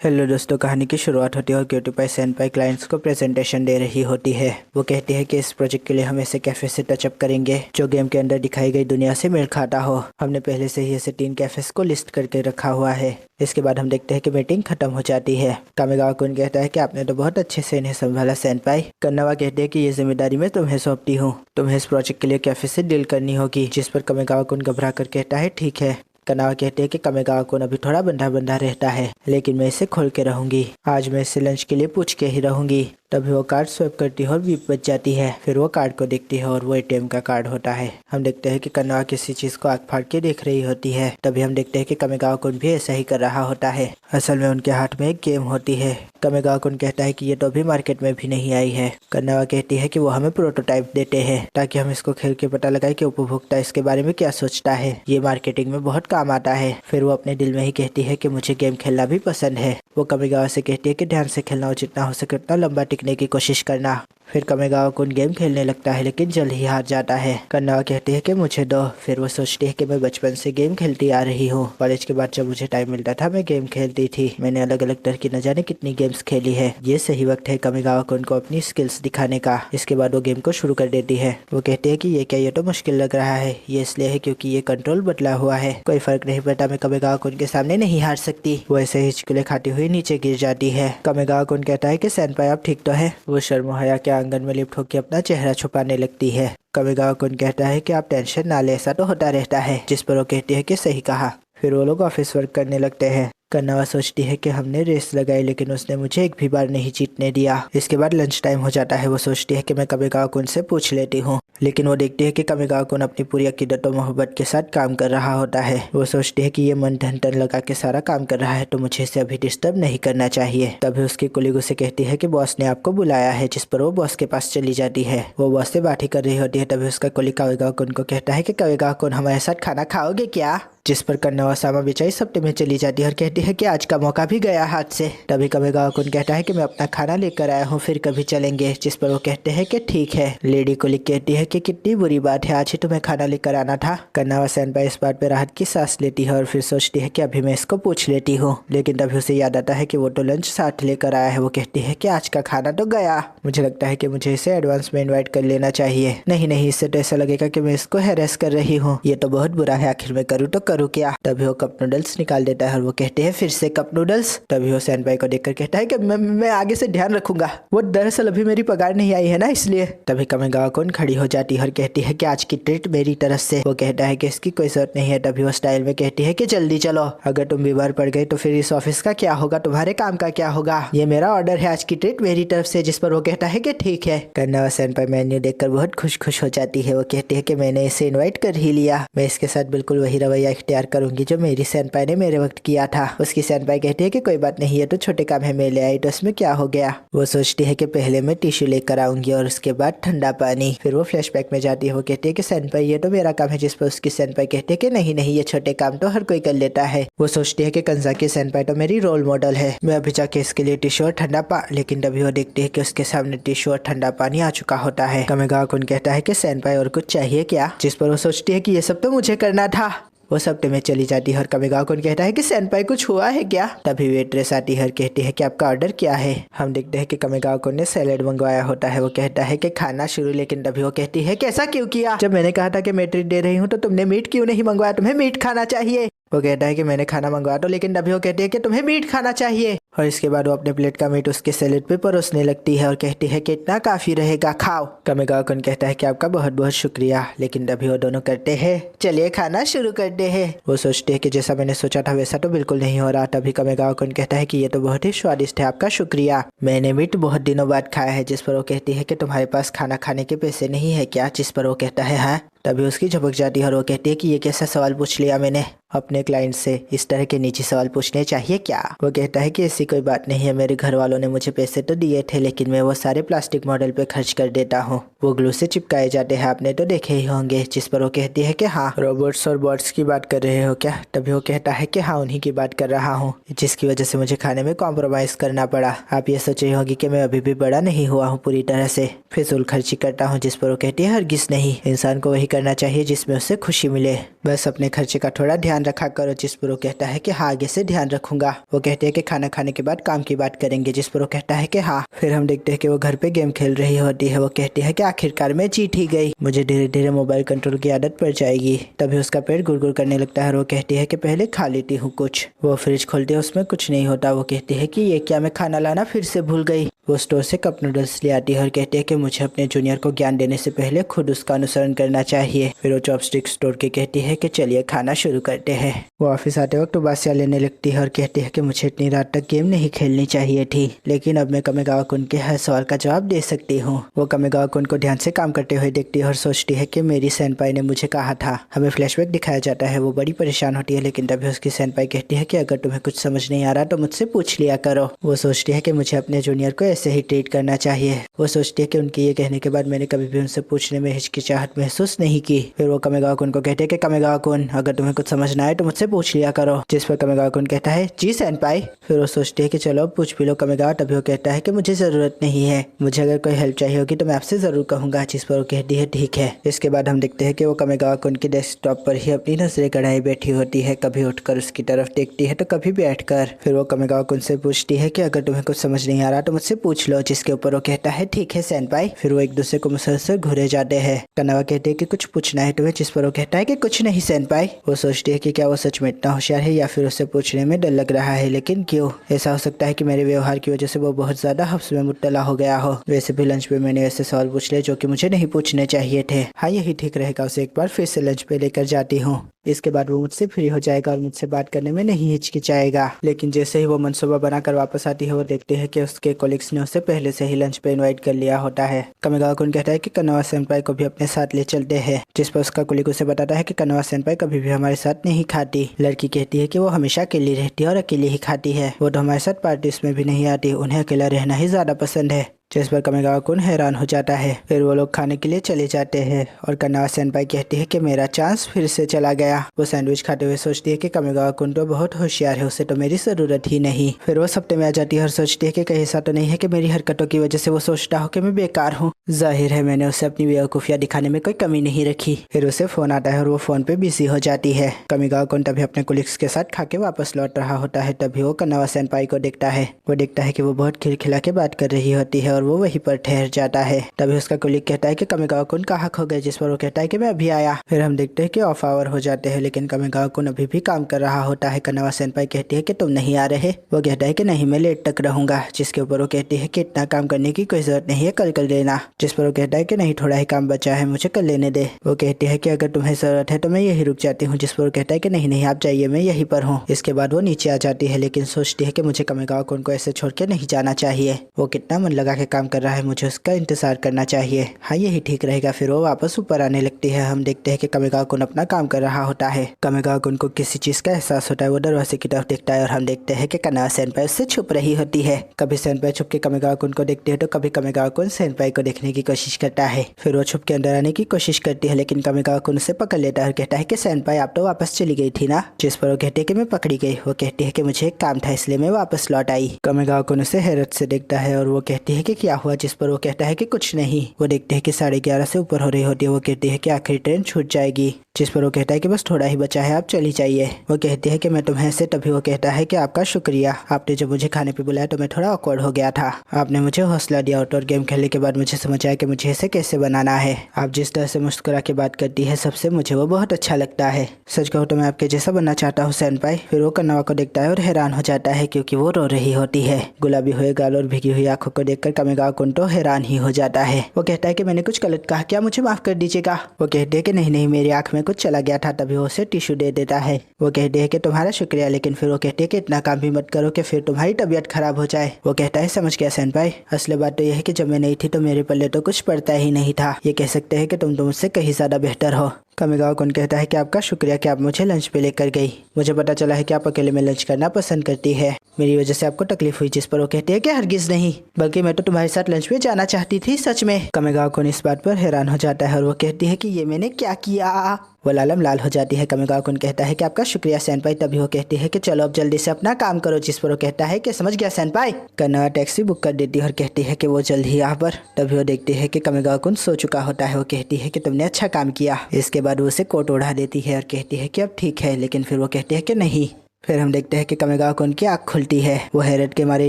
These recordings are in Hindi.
हेलो दोस्तों, कहानी की शुरुआत होती है और क्यूटी पाई सेनपाई क्लाइंट्स को प्रेजेंटेशन दे रही होती है। वो कहती है कि इस प्रोजेक्ट के लिए हम ऐसे कैफे से टचअप करेंगे जो गेम के अंदर दिखाई गई दुनिया से मेल खाता हो। हमने पहले से ही ऐसे 3 कैफेस को लिस्ट करके रखा हुआ है। इसके बाद हम देखते हैं कि मीटिंग खत्म हो जाती है। कामेगावा कुन कहता है कि आपने तो बहुत अच्छे से इन्हें संभाला सेनपाई। कन्नावा कहते हैं कि ये जिम्मेदारी मैं तुम्हें सौंपती हूँ, तुम्हें इस प्रोजेक्ट के लिए कैफे से डील करनी होगी। जिस पर कामेगावा कुन घबरा कर कहता है ठीक है। कन्नावा कहते हैं कि कामेगावा कुन अभी थोड़ा बंधा बंधा रहता है, लेकिन मैं इसे खोल के रहूंगी। आज मैं इसे लंच के लिए पूछ के ही रहूंगी। तभी वो कार्ड स्वैप करती है और बीप बच जाती है। फिर वो कार्ड को देखती है और वो एटीएम का कार्ड होता है। हम देखते हैं कि कन्नावा किसी चीज को आग फाड़ के देख रही होती है। तभी हम देखते हैं कि कामेगावा कुन भी ऐसा ही कर रहा होता है। असल में उनके हाथ में एक गेम होती है। कामेगावा कुन कहता है कि ये तो अभी मार्केट में भी नहीं आई है। कन्नावा कहती है कि वो हमें प्रोटोटाइप देते हैं ताकि हम इसको खेल के पता लगाए कि उपभोक्ता इसके बारे में क्या सोचता है। ये मार्केटिंग में बहुत काम आता है। फिर वो अपने दिल में ही कहती है कि मुझे गेम खेलना भी पसंद है। वो कामेगावा से कहती है कि ध्यान से खेलना और जितना हो सके उतना लंबा टिकने की कोशिश करना। फिर कामेगावा कुन गेम खेलने लगता है लेकिन जल्द ही हार जाता है। कन्नावा कहती है कि मुझे दो। फिर वो सोचती है कि मैं बचपन से गेम खेलती आ रही हूँ। कॉलेज के बाद जब मुझे टाइम मिलता था मैं गेम खेलती थी। मैंने अलग अलग तरह की न जाने कितनी गेम्स खेली है। ये सही वक्त है कामेगावा कुन को अपनी स्किल्स दिखाने का। इसके बाद वो गेम को शुरू कर देती है। वो कहती है कि ये तो मुश्किल लग रहा है। ये इसलिए है क्योंकि ये कंट्रोल बदला हुआ है। कोई फर्क नहीं पड़ता, मैं कामेगावा कुन के सामने नहीं हार सकती। वो ऐसे हिचकिले खाती हुई नीचे गिर जाती है। कामेगावा कुन कहता है कि सेनपाई आप ठीक तो है। वो शर्मोहाया के आंगन में लिपट होकर अपना चेहरा छुपाने लगती है। कामेगावा कुन कहता है कि आप टेंशन ना ले, ऐसा तो होता रहता है। जिस पर वो कहती है कि सही कहा। फिर वो लोग ऑफिस वर्क करने लगते हैं। कन्नावा सोचती है कि हमने रेस लगाई लेकिन उसने मुझे एक भी बार नहीं जीतने दिया। इसके बाद लंच टाइम हो जाता है। वो सोचती है कि मैं कामेगावा कुन से पूछ लेती हूँ, लेकिन वो देखती है कि कामेगावा कुन अपनी पूरी अकीदत और मोहब्बत के साथ काम कर रहा होता है। वो सोचती है कि ये मन धन तन लगा के सारा काम कर रहा है तो मुझे इसे अभी डिस्टर्ब नहीं करना चाहिए। तभी उसकी कुलीग उसे कहती है कि बॉस ने आपको बुलाया है। जिस पर वो बॉस के पास चली जाती है। वो बॉस से बात ही कर रही होती है। तभी उसका कुलीग कामेगावा कुन को कहता है कि कामेगावा कुन हमारे साथ खाना खाओगे क्या। जिस पर कन्नावा सामा बेचारी सप्ते में चली जाती है और कहती है कि आज का मौका भी गया हाथ से। तभी कामेगावा कुन कहता है कि मैं अपना खाना लेकर आया हूँ, फिर कभी चलेंगे। जिस पर वो कहते हैं कि ठीक है। लेडी कुलीग कहती है कि कितनी बुरी बात है, आज ही तुम्हें खाना लेकर आना था। कन्नावा सेनपाई इस बात पे राहत की सांस लेती है और फिर सोचती है कि अभी मैं इसको पूछ लेती हूँ। लेकिन तभी उसे याद आता है कि वो तो लंच साथ लेकर आया है। वो कहती है कि आज का खाना तो गया। मुझे लगता है कि मुझे इसे एडवांस में इन्वाइट कर लेना चाहिए। नहीं, इससे तो ऐसा लगेगा कि मैं इसको हैरेस कर रही हूँ। ये तो बहुत बुरा है, आखिर मैं करूँ तो करूँ क्या। तभी वो कप नूडल्स निकाल देता है और वो कहते हैं फिर से कप नूडल्स। तभी वो सेनपाई को देखकर कहता है कि मैं आगे से ध्यान रखूंगा। वो दरअसल अभी मेरी पगार नहीं आई है ना, इसलिए। तभी कामेगावा कुन खड़ी हो जाती है और कहती है कि आज की ट्रीट मेरी तरफ से। वो कहता है कि इसकी कोई जरूरत नहीं है। तभी वो स्टाइल में कहती है कि जल्दी चलो, अगर तुम बीमार पड़ गए तो फिर इस ऑफिस का क्या होगा, तुम्हारे काम का क्या होगा। ये मेरा ऑर्डर है, आज की ट्रीट मेरी तरफ से। जिस पर वो कहता है कि ठीक है। कन्नावा सेनपाई मेन्यू देखकर बहुत खुश हो जाती है। वो कहती है कि मैंने इसे इन्वाइट कर ही लिया, मैं इसके साथ बिल्कुल वही रवैया इख्तियार करूंगी जो मेरी सेनपाई ने मेरे वक्त किया था। उसकी सेनपाई कहती है कि कोई बात नहीं, ये तो छोटे काम है, मैं ले आई तो इसमें क्या हो गया। वो सोचती है कि पहले मैं टिश्यू लेकर आऊंगी और उसके बाद ठंडा पानी। फिर वो फ्लैशबैक में जाती है। वो कहती है कि सेनपाई ये तो मेरा काम है। जिस पर उसकी सेनपाई कहती है कि नहीं, ये छोटे काम तो हर कोई कर लेता है। वो सोचती है कि कंजाकी सेनपाई तो मेरी रोल मॉडल है, मैं अभी जाके इसके लिए टिश्यू और ठंडा लेकिन तभी वो देखती है कि उसके सामने टिश्यू और ठंडा पानी आ चुका होता है। कामेगावा कुन कहता है कि सेनपाई और कुछ चाहिए क्या। जिस पर वो सोचती है कि ये सब तो मुझे करना था। वो सप्ते में चली जाती है और कामेगावा कुन कहता है कि सेनपाई कुछ हुआ है क्या। तभी वेट्रेस आती है और कहती है कि आपका ऑर्डर क्या है। हम देखते हैं कि कामेगावा कुन ने सैलेड मंगवाया होता है। वो कहता है कि खाना शुरू, लेकिन तभी वो कहती है कि ऐसा क्यों किया, जब मैंने कहा था कि मैं ट्रीट दे रही हूँ तो तुमने मीट क्यों नहीं मंगवाया, तुम्हें मीट खाना चाहिए। वो कहता है कि मैंने खाना मंगवाया तो, लेकिन तभी वो कहती है कि तुम्हें मीट खाना चाहिए। और इसके बाद वो अपने प्लेट का मीट उसके सैलेड पे परोसने लगती है और कहती है कि इतना काफी रहेगा, खाओ। कामेगावा कुन कहता है कि आपका बहुत बहुत शुक्रिया, लेकिन तभी वो दोनों करते हैं चलिए खाना शुरू करते हैं। वो सोचते हैं कि जैसा मैंने सोचा था वैसा तो बिल्कुल नहीं हो रहा। तभी कामेगावा कुन कहता है कि ये तो बहुत ही स्वादिष्ट है, आपका शुक्रिया, मैंने मीट बहुत दिनों बाद खाया है। जिस पर वो कहती है कि तुम्हारे पास खाना खाने के पैसे नहीं है क्या। जिस पर वो कहता है हाँ। तभी उसकी झपक जाती है और वो कहती है कि ये कैसा सवाल पूछ लिया मैंने, अपने क्लाइंट से इस तरह के नीचे सवाल पूछने चाहिए क्या। वो कहता है कि ऐसी कोई बात नहीं है, मेरे घर वालों ने मुझे पैसे तो दिए थे लेकिन मैं वो सारे प्लास्टिक मॉडल पे खर्च कर देता हूँ, वो ग्लू से चिपकाए जाते हैं, आपने तो देखे ही होंगे। जिस पर वो कहती है कि हाँ। रोबोट्स और बॉट्स की बात कर रहे हो क्या। तभी वो कहता है कि हाँ उन्हीं की बात कर रहा हूँ, जिसकी वजह से मुझे खाने में कॉम्प्रोमाइज करना पड़ा। आप ये सोच रही होगी कि मैं अभी भी बड़ा नहीं हुआ हूँ पूरी तरह से, फिजूल खर्ची करता हूँ। जिस पर वो कहती है हरगिज नहीं, इंसान को वही करना चाहिए जिसमें उसे खुशी मिले। बस अपने खर्चे का थोड़ा ध्यान रखा करो। जिस पर वो कहता है कि हाँ आगे से ध्यान रखूंगा। वो कहते हैं कि खाना खाने के बाद काम की बात करेंगे, जिस पर वो कहता है कि हाँ। फिर हम देखते हैं कि वो घर पे गेम खेल रही होती है। वो कहती है कि आखिरकार मैं जीत ही गई, मुझे धीरे धीरे मोबाइल कंट्रोल की आदत पड़ जाएगी। तभी उसका पेट गुड़गुड़ करने लगता है और वो कहती है कि पहले खा लेती हूँ कुछ। वो फ्रिज खोलती है, उसमें कुछ नहीं होता। वो कहती है कि ये क्या, मैं खाना लाना फिर से भूल गई। वो स्टोर से कप नूडल्स ले आती है और कहती है कि मुझे अपने जूनियर को ज्ञान देने से पहले खुद उसका अनुसरण करना चाहिए। फिर वो चॉपस्टिक स्टोर के कहती है कि चलिए खाना शुरू करते हैं। वो ऑफिस आते वक्त उबासियां लेने लगती है और कहती है कि मुझे इतनी रात तक गेम नहीं खेलनी चाहिए थी, लेकिन अब मैं कमेगावा-कुन के हर सवाल का जवाब दे सकती हूँ। वो कमेगावा-कुन को ध्यान से काम करते हुए देखती है और सोचती है कि मेरी सेनपाई ने मुझे कहा था। हमें फ्लैशबैक दिखाया जाता है। वो बड़ी परेशान होती है, लेकिन तभी उसकी सेनपाई कहती है कि अगर तुम्हें कुछ समझ नहीं आ रहा तो मुझसे पूछ लिया करो। वो सोचती है कि मुझे अपने जूनियर को ऐसे ही ट्रीट करना चाहिए। वो सोचती है कि उनके ये कहने के बाद मैंने कभी भी उनसे पूछने में हिचकिचाहट महसूस नहीं की। फिर वो कमेगावा-कुन को कहते हैं कि कमेगावा-कुन अगर तुम्हें कुछ समझना है तो मुझसे पूछ लिया करो, जिस पर कमेगावा-कुन कहता है जी सेनपाई। फिर वो सोचती है कि चलो अब पूछ भी लो कमेगावा। तभी वो कहता है कि मुझे जरूरत नहीं है, मुझे अगर कोई हेल्प चाहिए होगी तो मैं आपसे जरूर कहूंगा, जिस पर वो कहती है ठीक है। इसके बाद हम देखते हैं कि वो कमेगावा-कुन के डेस्कटॉप पर ही अपनी नजरें गड़ाए बैठी होती है, कभी उठकर उसकी तरफ देखती है तो कभी बैठकर। फिर वो कमेगावा-कुन से पूछती है कि अगर तुम्हें कुछ समझ नहीं आ रहा तो मुझसे पूछ लो, जिसके ऊपर वो कहता है ठीक है सेनपाई। फिर वो एक दूसरे को मुसलसल घूरे जाते हैं। कनावा कहते हैं कि कुछ पूछना है तुम्हें, जिस पर वो कहता है कि कुछ नहीं सेनपाई। वो सोचती है कि क्या वो सच में इतना होशियार है या फिर उसे पूछने में डर लग रहा है, लेकिन क्यों? ऐसा हो सकता है कि मेरे व्यवहार की वजह से वो बहुत ज्यादा हफ्स में मुब्तला हो गया हो। वैसे भी लंच पे मैंने ऐसे सवाल पूछ लिए जो कि मुझे नहीं पूछने चाहिए थे। हाँ यही ठीक रहेगा, उसे एक बार फिर से लंच पे लेकर जाती हूँ। इसके बाद वो मुझसे फ्री हो जाएगा और मुझसे बात करने में नहीं हिचकिचाएगा। लेकिन जैसे ही वो मनसूबा बनाकर वापस आती है, वो देखती है कि उसके कोलिग्स ने उसे पहले से ही लंच पे इनवाइट कर लिया होता है। कमेगावा-कुन कहता है कि कनावा सेनपाई को भी अपने साथ ले चलते हैं, जिस पर उसका कोलिग उसे बताता है कि कनावा सेनपाई कभी भी हमारे साथ नहीं खाती। लड़की कहती है कि वो हमेशा अकेली रहती है और अकेली ही खाती है, वो तो हमारे साथ पार्टीज में भी नहीं आती, उन्हें अकेला रहना ही ज्यादा पसंद है, जिस पर कमेगावा-कुन हैरान हो जाता है। फिर वो लोग खाने के लिए चले जाते हैं और कनावा सेनपाई कहती है कि मेरा चांस फिर से चला गया। वो सैंडविच खाते हुए सोचती है कि कमेगावा-कुन तो बहुत होशियार है, उसे तो मेरी जरूरत ही नहीं। फिर वो सप्ते में आ जाती है और सोचती है कि कहीं ऐसा तो नहीं है कि मेरी हरकतों की वजह से वो सोचता हो कि मैं बेकार हूँ। जाहिर है मैंने उसे अपनी बेवकूफियां दिखाने में कोई कमी नहीं रखी। फिर उसे फोन आता है और वो फोन पे बिजी हो जाती है। कमेगावा-कुन तभी अपने कोलिग्स के साथ खा के वापस लौट रहा होता है। तभी वो कनावा सेनपाई को देखता है। वो देखता है कि वो बहुत खिलखिला के बात कर रही होती है और वो वहीं पर ठहर जाता है। तभी उसका कोलिग कहता है कि कमेगावा-कुन कहाँ खो गए, जिस पर वो कहता है कि मैं अभी आया। फिर हम देखते हैं कि ऑफ आवर हो जाते हैं, लेकिन कमेगावा-कुन अभी भी काम कर रहा होता है। कनावा सेनपाई कहती है कि तुम नहीं आ रहे। वो कहता है कि नहीं मैं लेट तक रहूंगा, जिसके ऊपर वो कहती है कि इतना काम करने की कोई जरूरत नहीं है, कल कर लेना, जिस पर वो कहता है कि नहीं थोड़ा ही काम बचा है, मुझे कल लेने दे। वो कहती है कि अगर तुम्हें जरूरत है तो मैं यही रुक जाती हूँ, जिस पर वो कहता है कि नहीं नहीं आप जाइए, मैं यहीं पर हूँ। इसके बाद वो नीचे आ जाती है, लेकिन सोचती है कि मुझे कमेगावा-कुन को ऐसे छोड़ के नहीं जाना चाहिए। वो कितना मन लगा के काम कर रहा है, मुझे उसका इंतजार करना चाहिए। हाँ यही ठीक रहेगा। फिर वो वापस ऊपर आने लगती है। हम देखते हैं कि कमेगावा-कुन अपना काम कर रहा होता है। कमेगावा-कुन को किसी चीज का एहसास होता है। वो दरवाजे की तरफ देखता है और हम देखते हैं कि कनावा सेनपाई उससे छुप रही होती है। कभी सेनपाई छुप के कमेगावा-कुन को देखती है तो कभी कमेगावा-कुन सेनपाई को देखने की कोशिश करता है। फिर वो छुप के अंदर आने की कोशिश करती है, लेकिन कमेगावा-कुन उसे पकड़ लेता है और कहता है कि सेनपाई आप तो वापस चली गई थी ना, जिस पर वो कहती है कि मैं पकड़ी गई। वो कहती है कि मुझे एक काम था इसलिए मैं वापस लौट आई। कमेगावा-कुन उसे हैरत से देखता है और वो कहती है कि क्या हुआ, जिस पर वो कहता है कि कुछ नहीं। वो देखते हैं कि 11:30 से ऊपर हो रही होती है। वो कहती है कि आखिरी ट्रेन छूट जाएगी, जिस पर वो कहता है कि बस थोड़ा ही बचा है, आप चली जाइए। वो कहती है कि मैं तुम्हें से। तभी वो कहता है कि आपका शुक्रिया, आपने जब मुझे खाने पे बुलाया तो मैं थोड़ा ऑकवर्ड हो गया था, आपने मुझे हौसला दिया। आउटडोर गेम खेलने के बाद मुझे समझ आया कि मुझे इसे कैसे बनाना है। आप जिस तरह से मुस्कुरा के बात करती है सबसे, मुझे वो बहुत अच्छा लगता है। सच कहूँ तो मैं आपके जैसा बनना चाहता हूँ सेनपाई। फिर वो कनावा को देखता है और हैरान हो जाता है, क्योंकि वो रो रही होती है। गुलाबी हुए गाल और भीगी हुई आंखों को देखकर कमेगावा-कुन तो हैरान ही हो जाता है। वो कहता है कि मैंने कुछ गलत कहा क्या, मुझे माफ कर दीजिएगा। वो कहते हैं कि नहीं नहीं मेरी आंख में कुछ चला गया था। तभी वो उसे टिश्यू दे देता है। वो कहते हैं कि तुम्हारा शुक्रिया, लेकिन फिर वो कहते हैं कि इतना काम भी मत करो कि फिर तुम्हारी तबीयत खराब हो जाए। वो कहता है समझ गया सेनपाई, असली बात तो यह है कि जब मैं नहीं थी तो मेरे पल्ले तो कुछ पड़ता ही नहीं था। ये कह सकते हैं कि तुम तो मुझसे कहीं ज्यादा बेहतर हो। कमेगावा-कुन कहता है कि आपका शुक्रिया कि आप मुझे लंच पे लेकर गई। मुझे पता चला है कि आप अकेले में लंच करना पसंद करती है, मेरी वजह से आपको तकलीफ हुई। जिस पर वो कहती है कि हरगिज नहीं, बल्कि मैं तो तुम्हारे साथ लंच पे जाना चाहती थी सच में। कमेगावा-कुन इस बात पर हैरान हो जाता है और वो कहती है कि ये मैंने क्या किया। वो लालम लाल हो जाती है। कमिगावा कुन कहता है कि आपका शुक्रिया सेनपाई। तभी वो कहती है कि चलो अब जल्दी से अपना काम करो, जिस पर वो कहता है कि समझ गया सेनपाई। कनोआ टैक्सी बुक कर देती है और कहती है कि वो जल्द ही यहाँ पर। तभी वो देखती है कि कमिगावा कुन सो चुका होता है। वो कहती है कि तुमने अच्छा काम किया। इसके बाद वो उसे कोट उड़ा देती है और कहती है कि अब ठीक है, लेकिन फिर वो कहती है कि नहीं। फिर हम देखते हैं कि कमिगावा कुन की आँख खुलती है। वो हैरत के मारे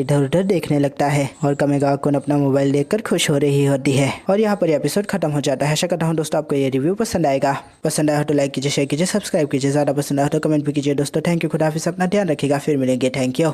इधर उधर देखने लगता है और कमिगावा कुन अपना मोबाइल देखकर खुश हो रही होती है। और यहाँ पर एपिसोड खत्म हो जाता है। आशा करता हूँ दोस्तों आपको ये रिव्यू पसंद आएगा। पसंद आया हो तो लाइक कीजिए, शेयर कीजिए, सब्सक्राइब कीजिए। ज़्यादा पसंद आया तो कमेंट भी कीजिए दोस्तों। थैंक यू, खुदा हाफिज़, अपना ध्यान रखिएगा। फिर मिलेंगे। Thank you.